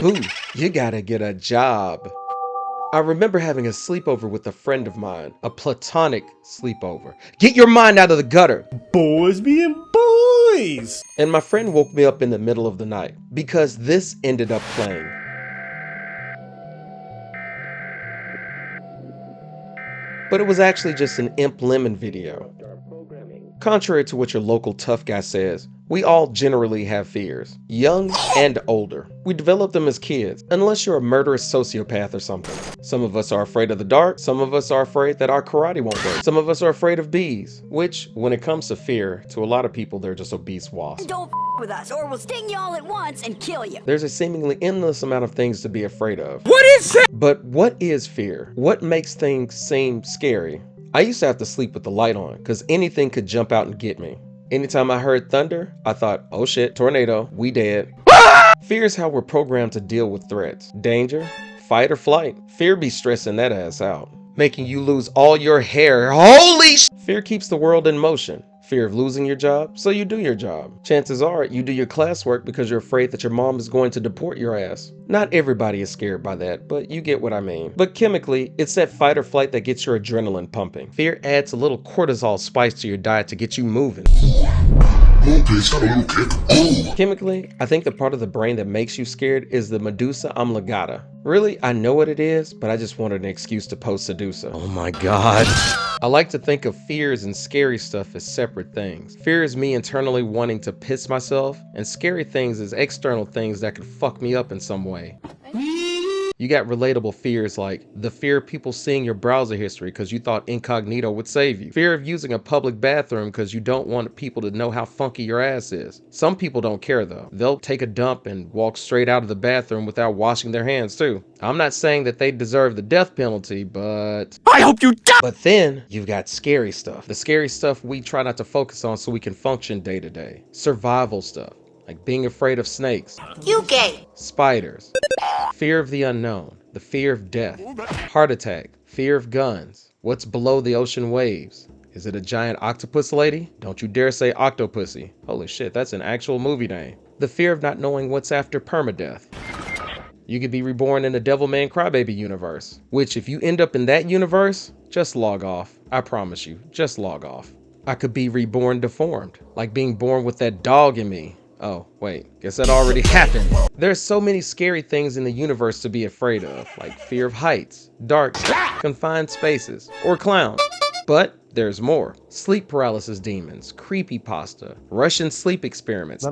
Ooh, you gotta get a job. I remember having a sleepover with a friend of mine, a platonic sleepover. Get your mind out of the gutter! Boys being boys! And my friend woke me up in the middle of the night because this ended up playing. But it was actually just an Imp Lemon video. Contrary to what your local tough guy says, we all generally have fears, young and older. We develop them as kids, unless you're a murderous sociopath or something. Some of us are afraid of the dark, some of us are afraid that our karate won't work, some of us are afraid of bees, which, when it comes to fear, to a lot of people they're just obese wasps. Don't with us, or we'll sting you all at once and kill you. There's a seemingly endless amount of things to be afraid of. What is that? But what is fear? What makes things seem scary? I used to have to sleep with the light on, because anything could jump out and get me. Anytime I heard thunder, I thought, oh shit, tornado, we dead. Fear is how we're programmed to deal with threats. Danger, fight or flight. Fear be stressing that ass out, making you lose all your hair. Holy sh! Fear keeps the world in motion. Fear of losing your job, so you do your job. Chances are you do your classwork because you're afraid that your mom is going to deport your ass. Not everybody is scared by that, but you get what I mean. But chemically, it's that fight or flight that gets your adrenaline pumping. Fear adds a little cortisol spice to your diet to get you moving. Chemically, I think the part of the brain that makes you scared is the medulla oblongata. Really, I know what it is, but I just wanted an excuse to post sedusa. Oh my god. I like to think of fears and scary stuff as separate things. Fear is me internally wanting to piss myself, and scary things is external things that could fuck me up in some way. You got relatable fears like the fear of people seeing your browser history because you thought incognito would save you. Fear of using a public bathroom because you don't want people to know how funky your ass is. Some people don't care though. They'll take a dump and walk straight out of the bathroom without washing their hands too. I'm not saying that they deserve the death penalty, but I hope you die! But then you've got scary stuff. The scary stuff we try not to focus on so we can function day to day. Survival stuff, like being afraid of snakes. You gay. Spiders. Fear of the unknown, the fear of death, heart attack, fear of guns, what's below the ocean waves. Is it a giant octopus lady? Don't you dare say octopussy. Holy shit, that's an actual movie name. The fear of not knowing what's after permadeath. You could be reborn in the Devilman Crybaby universe, which if you end up in that universe, just log off. I promise you, just log off. I could be reborn deformed, like being born with that dog in me. Oh, wait, guess that already happened. There's so many scary things in the universe to be afraid of, like fear of heights, dark, confined spaces, or clowns. But there's more. Sleep paralysis demons, creepypasta, Russian sleep experiments,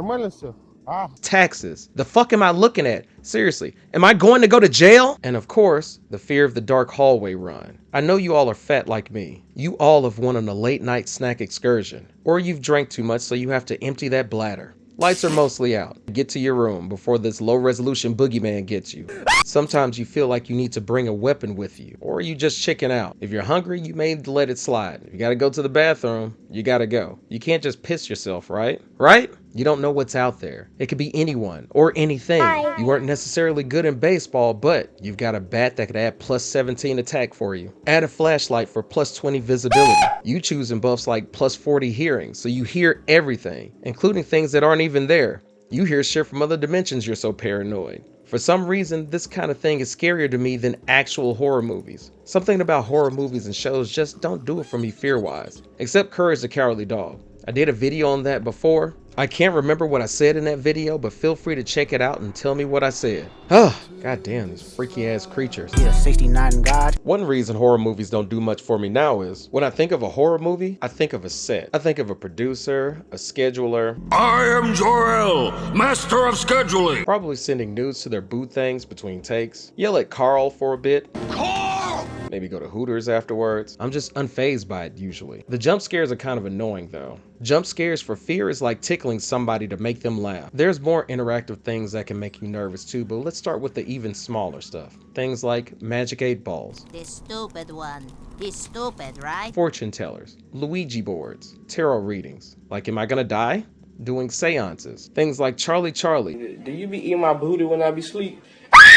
taxes. The fuck am I looking at? Seriously, am I going to go to jail? And of course, the fear of the dark hallway run. I know you all are fat like me. You all have went on a late night snack excursion, or you've drank too much so you have to empty that bladder. Lights are mostly out. Get to your room before this low-resolution boogeyman gets you. Sometimes you feel like you need to bring a weapon with you, or you just chicken out. If you're hungry, you may let it slide. If you gotta go to the bathroom, you gotta go. You can't just piss yourself, right? Right? You don't know what's out there. It could be anyone or anything. You weren't necessarily good in baseball, but you've got a bat that could add plus 17 attack for you. Add a flashlight for plus 20 visibility. You choosing buffs like plus 40 hearing, so you hear everything, including things that aren't even there. You hear shit from other dimensions, you're so paranoid. For some reason, this kind of thing is scarier to me than actual horror movies. Something about horror movies and shows just don't do it for me fear-wise. Except Courage the Cowardly Dog. I did a video on that before. I can't remember what I said in that video, but feel free to check it out and tell me what I said. Oh, goddamn, these freaky ass creatures. Yeah, 69 God. One reason horror movies don't do much for me now is, when I think of a horror movie, I think of a set. I think of a producer, a scheduler. I am Jor-El, master of scheduling. Probably sending nudes to their boo things between takes. Yell at Carl for a bit. Carl! Maybe go to Hooters afterwards. I'm just unfazed by it usually. The jump scares are kind of annoying though. Jump scares for fear is like tickling somebody to make them laugh. There's more interactive things that can make you nervous too, but let's start with the even smaller stuff. Things like magic 8 balls. This stupid one. He's stupid, right? Fortune tellers, Luigi boards, tarot readings. Like, am I gonna die? Doing seances. Things like Charlie Charlie. Do you be eating my booty when I be asleep?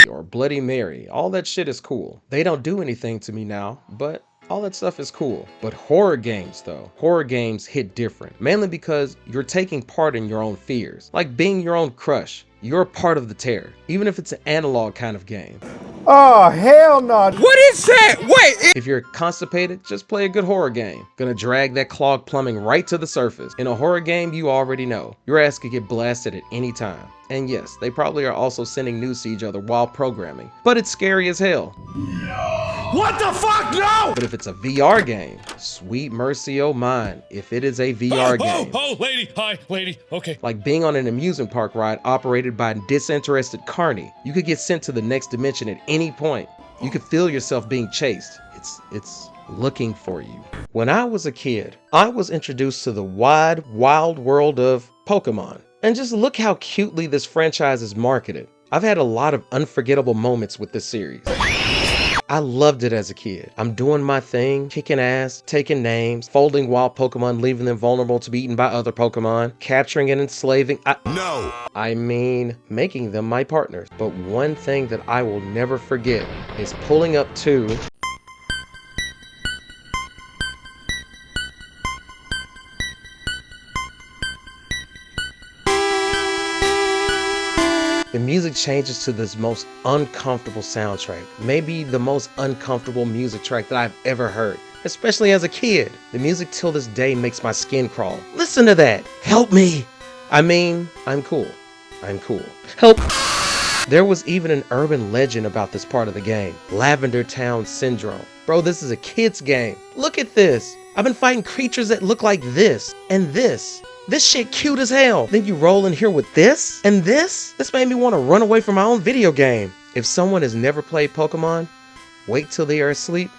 Or Bloody Mary. All that shit is cool. They don't do anything to me now, but All that stuff is cool. But horror games though, horror games hit different. Mainly because you're taking part in your own fears. Like being your own crush. You're a part of the terror. Even if it's an analog kind of game. Oh, hell no. What is that? Wait. If you're constipated, just play a good horror game. Gonna drag that clog plumbing right to the surface. In a horror game, you already know. Your ass could get blasted at any time. And yes, they probably are also sending news to each other while programming. But it's scary as hell. What the fuck? No! But if it's a VR game, sweet mercy oh mine, if it is a VR game. Oh, lady. Hi, lady. Okay. Like being on an amusement park ride operated by a disinterested carny. You could get sent to the next dimension at any point. You could feel yourself being chased. It's looking for you. When I was a kid, I was introduced to the wide, wild world of Pokemon. And just look how cutely this franchise is marketed. I've had a lot of unforgettable moments with this series. I loved it as a kid. I'm doing my thing, kicking ass, taking names, folding wild Pokemon, leaving them vulnerable to be eaten by other Pokemon, capturing and enslaving. I mean, making them my partners. But one thing that I will never forget is pulling up to the music changes to this most uncomfortable soundtrack. Maybe the most uncomfortable music track that I've ever heard, especially as a kid. The music till this day makes my skin crawl. Listen to that. Help me. I mean, I'm cool. I'm cool. Help. There was even an urban legend about this part of the game. Lavender Town Syndrome. Bro, this is a kid's game. Look at this. I've been fighting creatures that look like this and this. This shit cute as hell. Then you roll in here with this and this? This made me want to run away from my own video game. If someone has never played Pokemon, wait till they are asleep.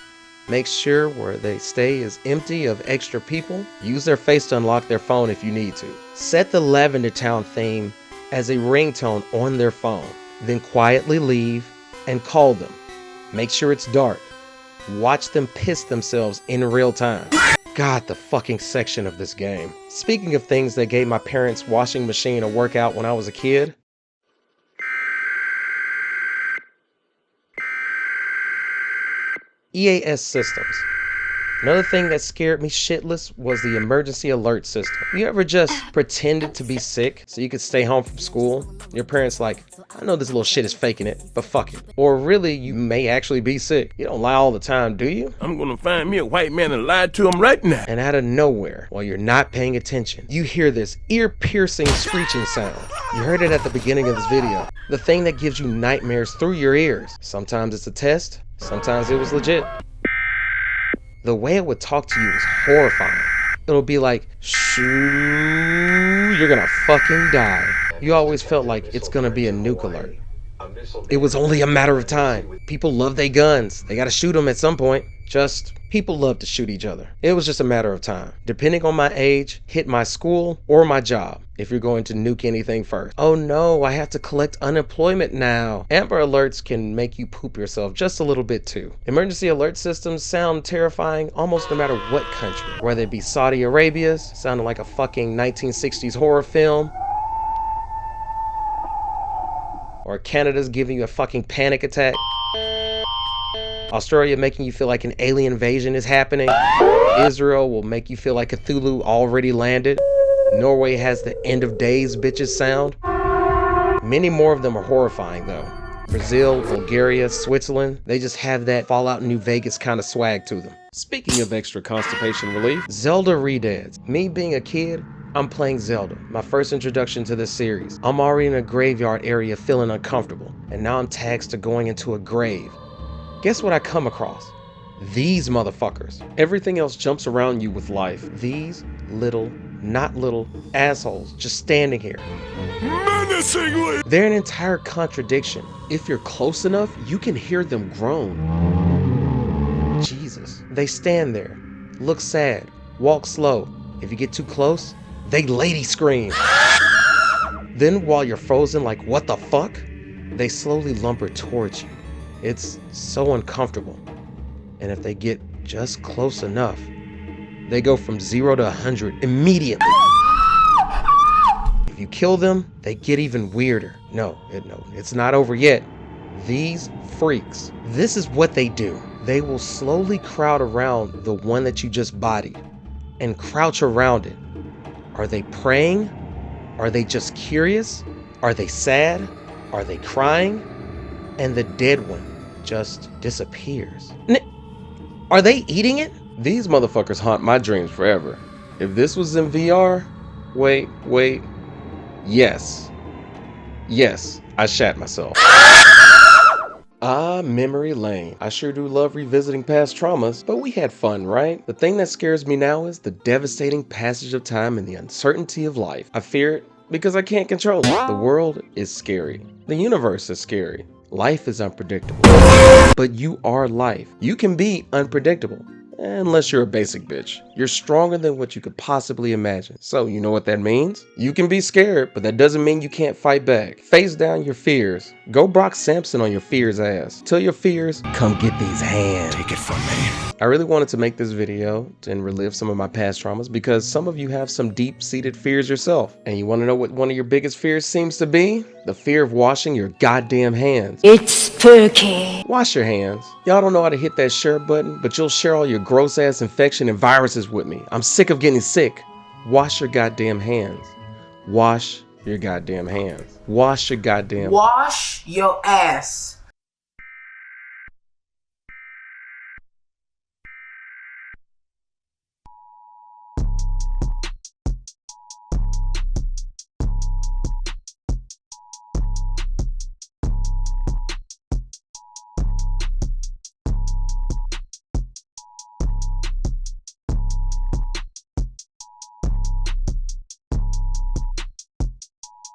Make sure where they stay is empty of extra people. Use their face to unlock their phone if you need to. Set the Lavender Town theme as a ringtone on their phone. Then quietly leave and call them. Make sure it's dark. Watch them piss themselves in real time. God, the fucking section of this game. Speaking of things that gave my parents' washing machine a workout when I was a kid. EAS systems. Another thing that scared me shitless was the emergency alert system. You ever just pretended to be sick so you could stay home from school? Your parents like, I know this little shit is faking it, but fuck it. Or really, you may actually be sick. You don't lie all the time, do you? I'm gonna find me a white man and lie to him right now. And out of nowhere, while you're not paying attention, you hear this ear-piercing screeching sound. You heard it at the beginning of this video. The thing that gives you nightmares through your ears. Sometimes it's a test, sometimes it was legit. The way it would talk to you is horrifying. It'll be like, shoo, you're gonna fucking die. You always felt like it's gonna be a nuke alert. It was only a matter of time. People love their guns. They gotta shoot them at some point. People love to shoot each other. It was just a matter of time. Depending on my age, hit my school or my job, if you're going to nuke anything first. Oh no, I have to collect unemployment now. Amber alerts can make you poop yourself just a little bit too. Emergency alert systems sound terrifying almost no matter what country. Whether it be Saudi Arabia's, sounding like a fucking 1960s horror film, or Canada's giving you a fucking panic attack. Australia making you feel like an alien invasion is happening. Israel will make you feel like Cthulhu already landed. Norway has the end of days bitches sound. Many more of them are horrifying though. Brazil, Bulgaria, Switzerland, they just have that Fallout New Vegas kind of swag to them. Speaking of extra constipation relief, Zelda Redeads. Me being a kid, I'm playing Zelda, my first introduction to this series. I'm already in a graveyard area feeling uncomfortable, and now I'm tagged to going into a grave. Guess what I come across? These motherfuckers. Everything else jumps around you with life. These little, not little, assholes just standing here. Menacingly! They're an entire contradiction. If you're close enough, you can hear them groan. Jesus. They stand there, look sad, walk slow. If you get too close, they lady scream. Then while you're frozen like what the fuck, they slowly lumber towards you. It's so uncomfortable. And if they get just close enough, they go from 0 to 100 immediately. If you kill them, they get even weirder. No, it's not over yet. These freaks, this is what they do. they will slowly crowd around the one that you just bodied and crouch around it. Are they praying? Are they just curious? Are they sad? Are they crying? And the dead one just disappears. Are they eating it? These motherfuckers haunt my dreams forever. If this was in VR, wait. Yes, I shat myself. Ah, memory lane. I sure do love revisiting past traumas, but we had fun, right? The thing that scares me now is the devastating passage of time and the uncertainty of life. I fear it because I can't control it. The world is scary. The universe is scary. Life is unpredictable. But you are life. You can be unpredictable. Unless you're a basic bitch. You're stronger than what you could possibly imagine. So you know what that means? You can be scared, but that doesn't mean you can't fight back. Face down your fears. Go Brock Sampson on your fears ass. Tell your fears, come get these hands. Take it from me. I really wanted to make this video and relive some of my past traumas because some of you have some deep-seated fears yourself. And you want to know what one of your biggest fears seems to be? The fear of washing your goddamn hands. It's spooky. Wash your hands. Y'all don't know how to hit that share button, but you'll share all your gross ass infection and viruses with me. I'm sick of getting sick. Wash your goddamn hands. Wash your goddamn hands. Wash your goddamn... Wash your ass.